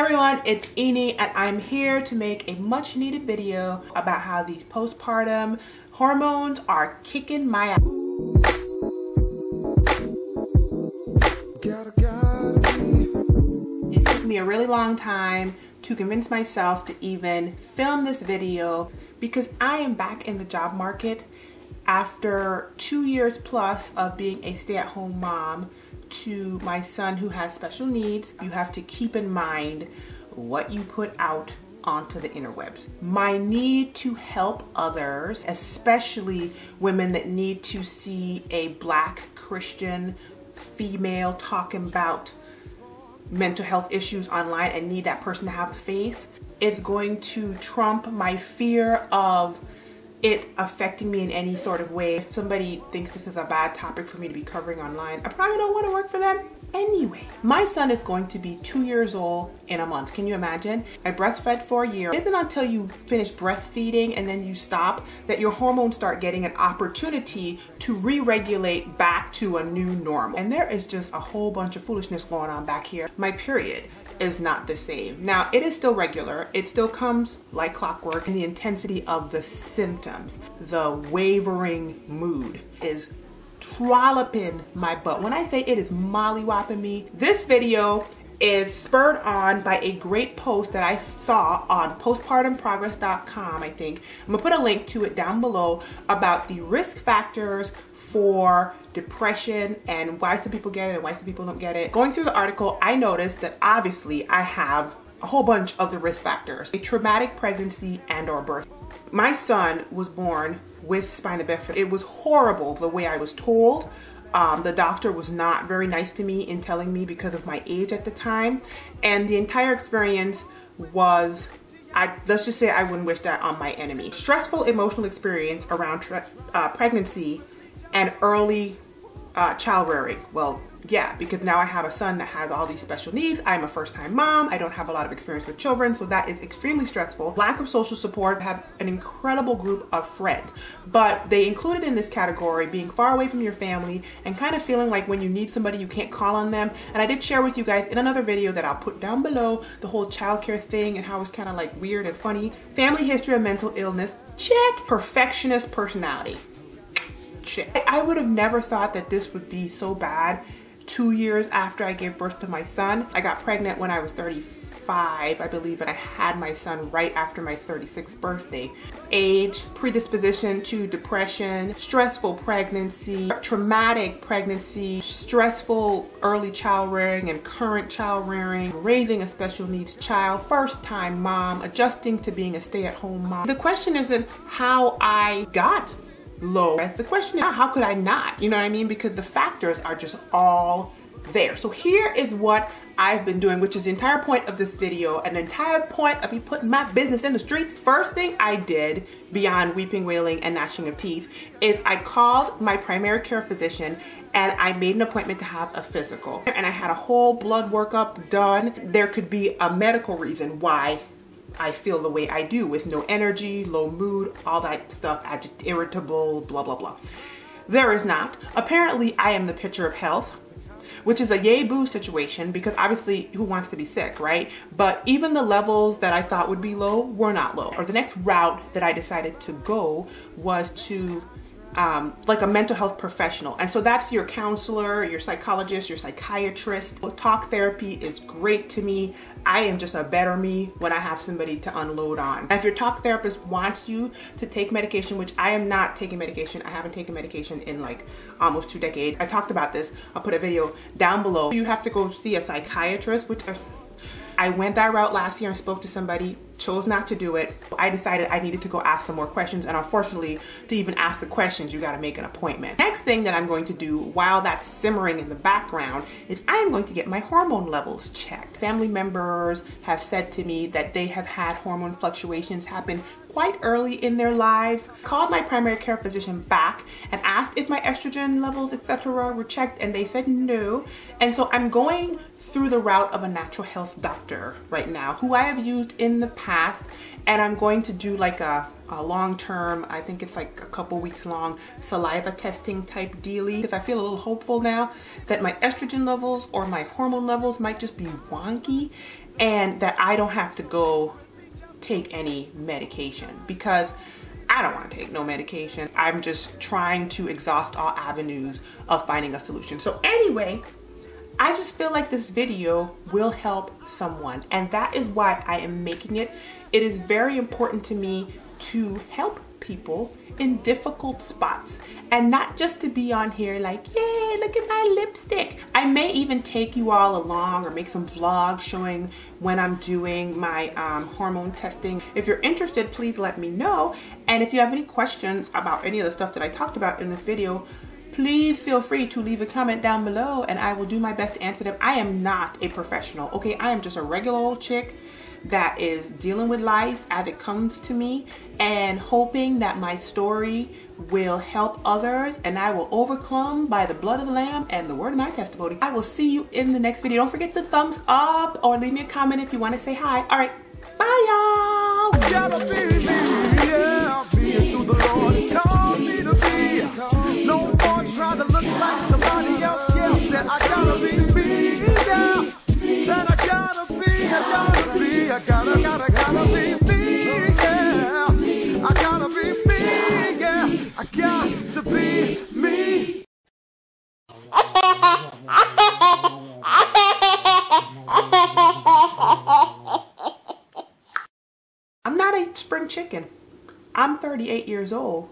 everyone, it's Eni and I'm here to make a much needed video about how these postpartum hormones are kicking my ass. It took me a really long time to convince myself to even film this video because I am back in the job market after 2 years plus of being a stay-at-home mom to my son who has special needs. You have to keep in mind what you put out onto the interwebs. My need to help others, especially women that need to see a Black Christian female talking about mental health issues online and need that person to have a face, is going to trump my fear of it affecting me in any sort of way. If somebody thinks this is a bad topic for me to be covering online, I probably don't want to work for them anyway. My son is going to be 2 years old in a month. Can you imagine? I breastfed for a year. It isn't until you finish breastfeeding and then you stop that your hormones start getting an opportunity to re-regulate back to a new normal. And there is just a whole bunch of foolishness going on back here. My period is not the same. Now, it is still regular. It still comes like clockwork, and the intensity of the symptoms, the wavering mood is trolloping my butt. When I say it is mollywopping me, this video is spurred on by a great post that I saw on postpartumprogress.com, I think. I'm gonna put a link to it down below about the risk factors for depression and why some people get it and why some people don't get it. Going through the article, I noticed that obviously I have a whole bunch of the risk factors: a traumatic pregnancy and or birth. My son was born with spina bifida. It was horrible the way I was told. The doctor was not very nice to me in telling me because of my age at the time. And the entire experience was, let's just say I wouldn't wish that on my enemy. Stressful emotional experience around pregnancy and early child rearing. Well, yeah, because now I have a son that has all these special needs. I'm a first-time mom. I don't have a lot of experience with children, so that is extremely stressful. Lack of social support. I have an incredible group of friends, but they included in this category being far away from your family and kind of feeling like when you need somebody, you can't call on them. And I did share with you guys in another video that I'll put down below the whole childcare thing and how it's kind of like weird and funny. Family history of mental illness, check. Perfectionist personality, check. I would have never thought that this would be so bad 2 years after I gave birth to my son. I got pregnant when I was 35, I believe, and I had my son right after my 36th birthday. Age, predisposition to depression, stressful pregnancy, traumatic pregnancy, stressful early child rearing and current child rearing, raising a special needs child, first-time mom, adjusting to being a stay-at-home mom. The question isn't how I got low. The question is, how could I not? You know what I mean? Because the factors are just all there. So here is what I've been doing, which is the entire point of this video, and the entire point of me putting my business in the streets. First thing I did, beyond weeping, wailing, and gnashing of teeth, is I called my primary care physician and I made an appointment to have a physical. And I had a whole blood workup done. There could be a medical reason why I feel the way I do, with no energy, low mood, all that stuff, irritable, blah, blah, blah. There is not. Apparently, I am the picture of health, which is a yay boo situation because obviously who wants to be sick, right? But even the levels that I thought would be low were not low. Or the next route that I decided to go was to like a mental health professional. And so that's your counselor, your psychologist, your psychiatrist. Talk therapy is great to me. I am just a better me when I have somebody to unload on. And if your talk therapist wants you to take medication, which I am not taking medication. I haven't taken medication in like almost 2 decades. I talked about this. I'll put a video down below. You have to go see a psychiatrist, which I went that route last year and spoke to somebody, chose not to do it. I decided I needed to go ask some more questions, and unfortunately, to even ask the questions, you gotta make an appointment. Next thing that I'm going to do while that's simmering in the background is I am going to get my hormone levels checked. Family members have said to me that they have had hormone fluctuations happen quite early in their lives. Called my primary care physician back and asked if my estrogen levels, etc. were checked, and they said no. And so I'm going through the route of a natural health doctor right now who I have used in the past, and I'm going to do like a long-term, I think it's like a couple weeks long, saliva testing type dealie, because I feel a little hopeful now that my estrogen levels or my hormone levels might just be wonky, and that I don't have to go take any medication, because I don't want to take no medication. I'm just trying to exhaust all avenues of finding a solution. So anyway, I just feel like this video will help someone, and that is why I am making it. It is very important to me to help people in difficult spots, and not just to be on here like, yay, look at my lipstick. I may even take you all along or make some vlogs showing when I'm doing my hormone testing. If you're interested, please let me know. And if you have any questions about any of the stuff that I talked about in this video, please feel free to leave a comment down below and I will do my best to answer them. I am not a professional, okay? I am just a regular old chick that is dealing with life as it comes to me and hoping that my story will help others, and I will overcome by the blood of the Lamb and the word of my testimony. I will see you in the next video. Don't forget to thumbs up or leave me a comment if you want to say hi. All right, bye y'all. Gotta be me, yeah. Being who the Lord has called me to be. No more trying to look like somebody else. Yeah, said I gotta be me, yeah. Said I gotta be, I gotta be me, yeah. I gotta be me, yeah. I got to be me. I'm not a spring chicken. I'm 38 years old